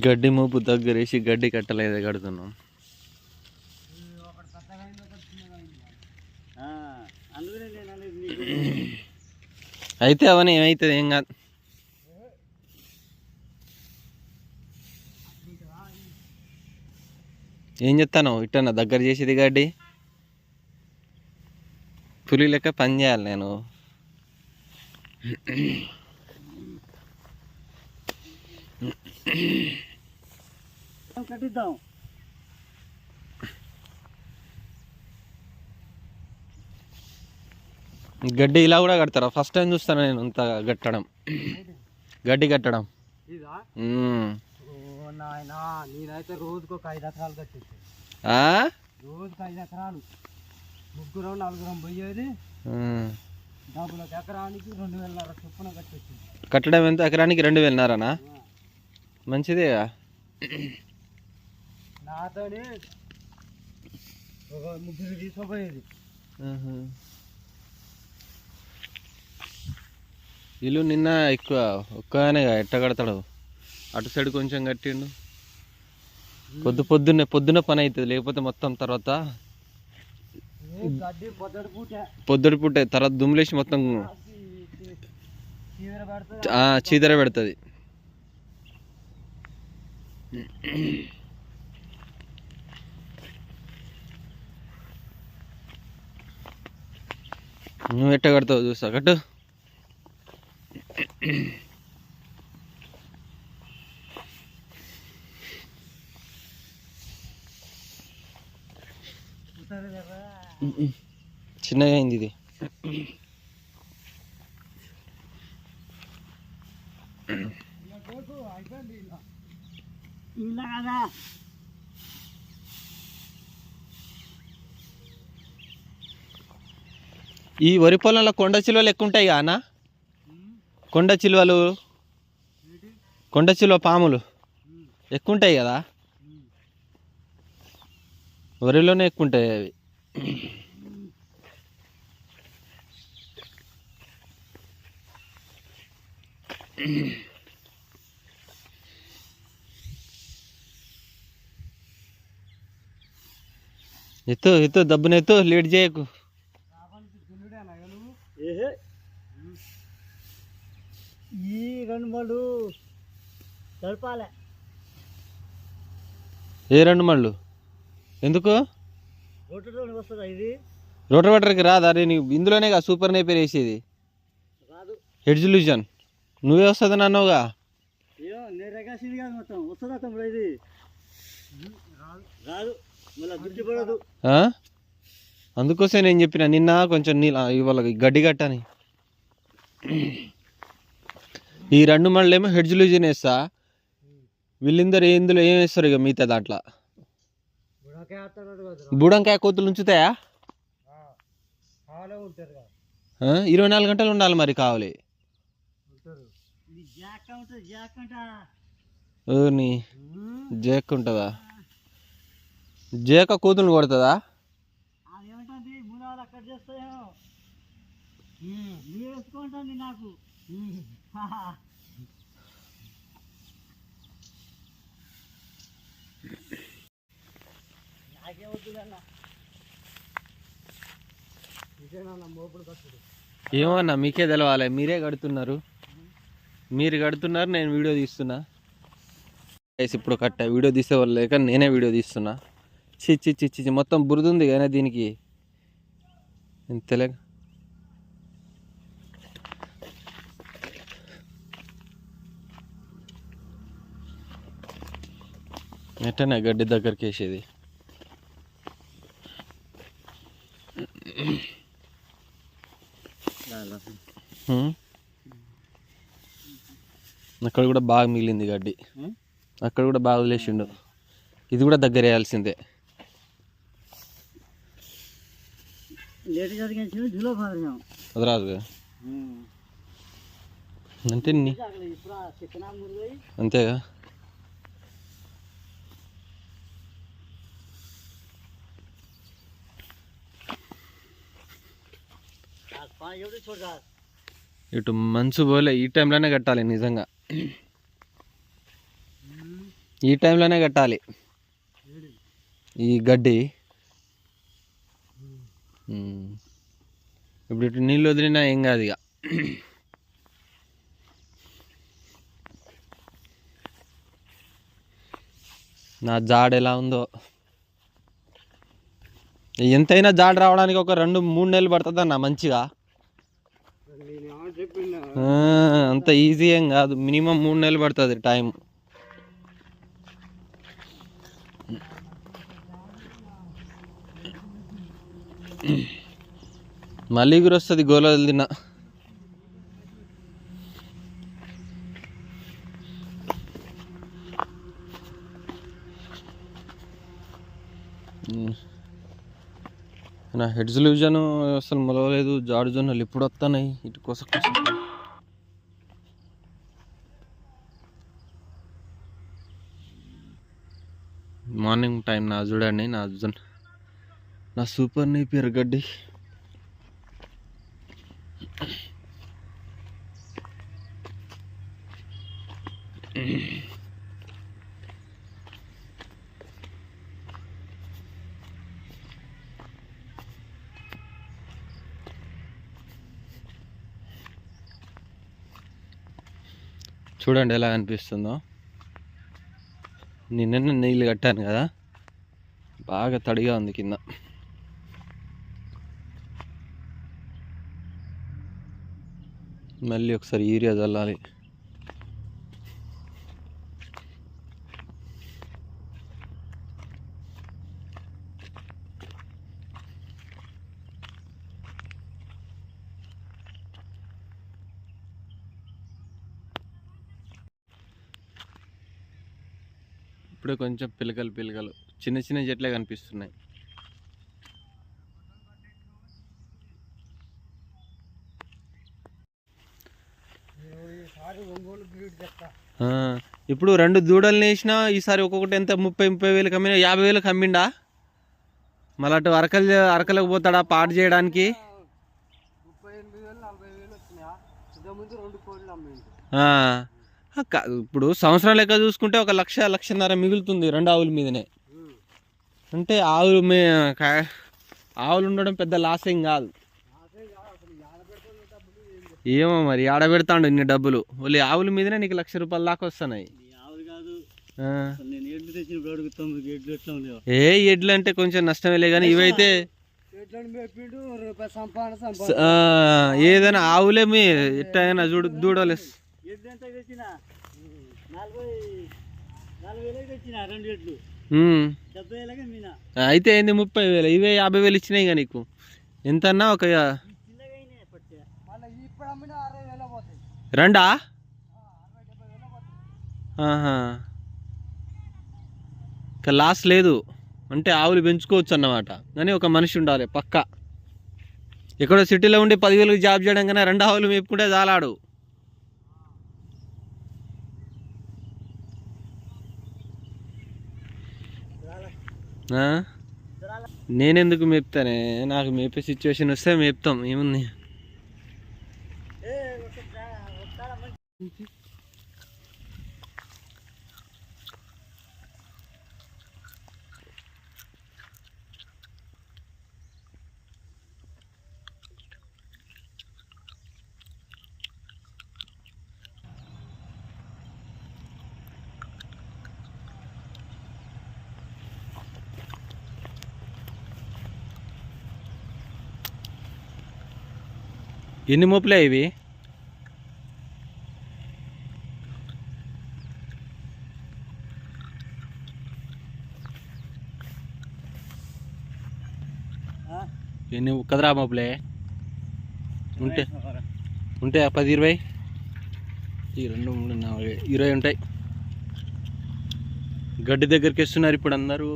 గడ్డి మోపు దగ్గరేసి గడ్డి కట్టలేదు కడుతున్నాం. అయితే అవన్నీ ఏమవుతుంది, ఏం కాదు. ఏం చెప్తాను ఇట్టన్నా దగ్గర చేసేది గడ్డి పులి లెక్క పని చేయాలి నేను. కట్టిద్దాం. గడ్డి ఇలా కూడా కడతారా? ఫస్ట్ టైం చూస్తాను నేను అంత కట్టడం, గడ్డి కట్టడం. నేనైతే రోజుకు ఒక 5 ఎకరాలు కట్టేసి, రోజుకు 5 ఎకరాలు, 3-4 పోయేది. డబ్బులకు ఎకరానికి 2,000 చొప్పున కట్టేసి. కట్టడం ఎంత? ఎకరానికి 2,000 మంచిదేగా. నాతోనే ఒక 3 తీసుకుపోయేది. ఇల్లు నిన్న ఎక్కువ ఒక్కగానే ఎట్ట కడతాడు, అటు సైడ్ కొంచెం కట్టిండు. పొద్దున్న పని అవుతుంది, లేకపోతే మొత్తం తర్వాత పొద్దుటి పూటే తర్వాత దుమ్ములేసి మొత్తం చీదర పెడుతుంది. నువ్వు ఎట్ట కడతావు చూస్తా, కట్టు. చిన్నగా అయింది ఇది. ఈ వరి పొలంలో కొండ చిలువలు ఎక్కువ ఉంటాయి అన్న. కొండ చిలువ పాములు ఎక్కువ ఉంటాయి కదా, వరిలోనే ఎక్కువ ఉంటాయి అవి. ఎత్తు దబ్బునెత్తు, లేట్ చేయకు. ఈ 2 జరపాలి. ఏ 2 మళ్ళు ఎందుకు? వస్తుందా ఇది? రోటర్ వాటర్కి రాదా? ఇందులోనే కదా సూపర్ నేపర్ వేసేది. హెడ్జల్యూషన్ నువ్వే వస్తుంది అన్నావుగా. అందుకోసం నేను చెప్పిన నిన్న కొంచెం ఇవాళ గడ్డి కట్టని. ఈ 2 మళ్ళేమో హెడ్జల్యూషన్ వేస్తా, వీళ్ళందరూ ఇందులో ఏం వేస్తారు ఇక మిగతా దాంట్లో. బుడంకాయ కోతులు ఉంచుతాయా? 24 గంటలు ఉండాలి మరి కావాలి. జేక్ ఉంటుందా? జేక కోతులు కొడుతుందా? నాకు ఏమన్నా మీకే తెలవాలి, మీరే కడుతున్నారు, నేను వీడియో తీస్తున్నా. ఇప్పుడు వీడియో తీసే వాళ్ళు లేక నేనే వీడియో తీస్తున్నా. చిచ్చి మొత్తం బురదుంది కానీ దీనికి తెలియక. ఎట్టనే గడ్డి దగ్గరికి వేసేది. అక్కడ కూడా బాగా మిగిలింది గడ్డి, అక్కడ కూడా బాగా వదిలేసిండు. ఇది కూడా దగ్గర వేయాల్సిందే. అది రాదుగా అంతే, అంతేగా. ఇటు మంచు పోలే, ఈ టైంలోనే కట్టాలి నిజంగా, ఈ టైంలోనే కట్టాలి ఈ గడ్డి. ఇప్పుడు ఇటు నీళ్ళు వదిలినా ఏం కాదు ఇక. నా జాడ ఎలా ఉందో, ఎంతైనా జాడ రావడానికి ఒక 2-3 నెలలు పడుతుంది అన్న మంచిగా. అంత ఈజీ ఏం కాదు, మినిమం 3 నెలలు పడుతుంది టైం. మళ్ళీ ఎగురు వస్తుంది గోళలు తిన్నా. నా హెడ్స్ విజన్ అసలు మొలవలేదు, జాడు జొన్నలు ఇప్పుడు వస్తున్నాయి ఇటు కోసం. మార్నింగ్ టైం నా చూడండి, నా సూపర్ నేపియర్ గడ్డి. చూడండి ఎలా అనిపిస్తుందో. నిన్న నీళ్ళు కట్టాను కదా, బాగా తడిగా ఉంది కింద. మళ్ళీ ఒకసారి యూరియా చల్లాలి. ఇప్పుడే కొంచెం పిలకలు చిన్న చిన్న చెట్లే కనిపిస్తున్నాయి. ఇప్పుడు 2 దూడలు వేసినా ఈసారి ఒక్కొక్కటి ఎంత 30,000 వేలు కమ్మినా, 50,000 కమ్మిండా. మళ్ళీ అటు అరకలకు పోతాడా పాటు చేయడానికి. ఇప్పుడు సంవత్సరం లెక్క చూసుకుంటే 1,00,000-1,50,000 మిగులుతుంది 2 ఆవుల మీదనే. అంటే ఆవులు ఉండడం పెద్ద లాస్ ఏం కాదు. ఏమో మరి ఆడబెడతాడు ఇన్ని డబ్బులు, వాళ్ళు ఆవుల మీదనే నీకు ₹1,00,000 దాకా వస్తున్నాయి. ఎడ్లు అంటే కొంచెం నష్టమేలే కానీ ఇవైతే ఏదైనా ఆవులే మీ ఎట్టయినా చూడు దూడలే. అయితే ఏంది 30,000, ఇవే 50,000 ఇచ్చినాయి ఇక నీకు. ఎంతన్నా ఒక 2 ఇక లాస్ లేదు. అంటే ఆవులు పెంచుకోవచ్చు అన్నమాట, కానీ ఒక మనిషి ఉండాలి పక్కా. ఎక్కడో సిటీలో ఉండి 10,000 జాబ్ చేయడం కన్నా 2 ఆవులు మేపుకుంటే చాలాడు. నేనెందుకు మేపుతానే, నాకు మేపే సిచ్యువేషన్ వస్తే మేపుతాం, ఏముంది. ఎన్ని మోపులే ఇవి? ఎన్ని కదరా మోపులే ఉంటే 10-20, ఈ 2, 3, 4, 20 ఉంటాయి. గడ్డి దగ్గరికి వస్తున్నారు ఇప్పుడు అందరూ.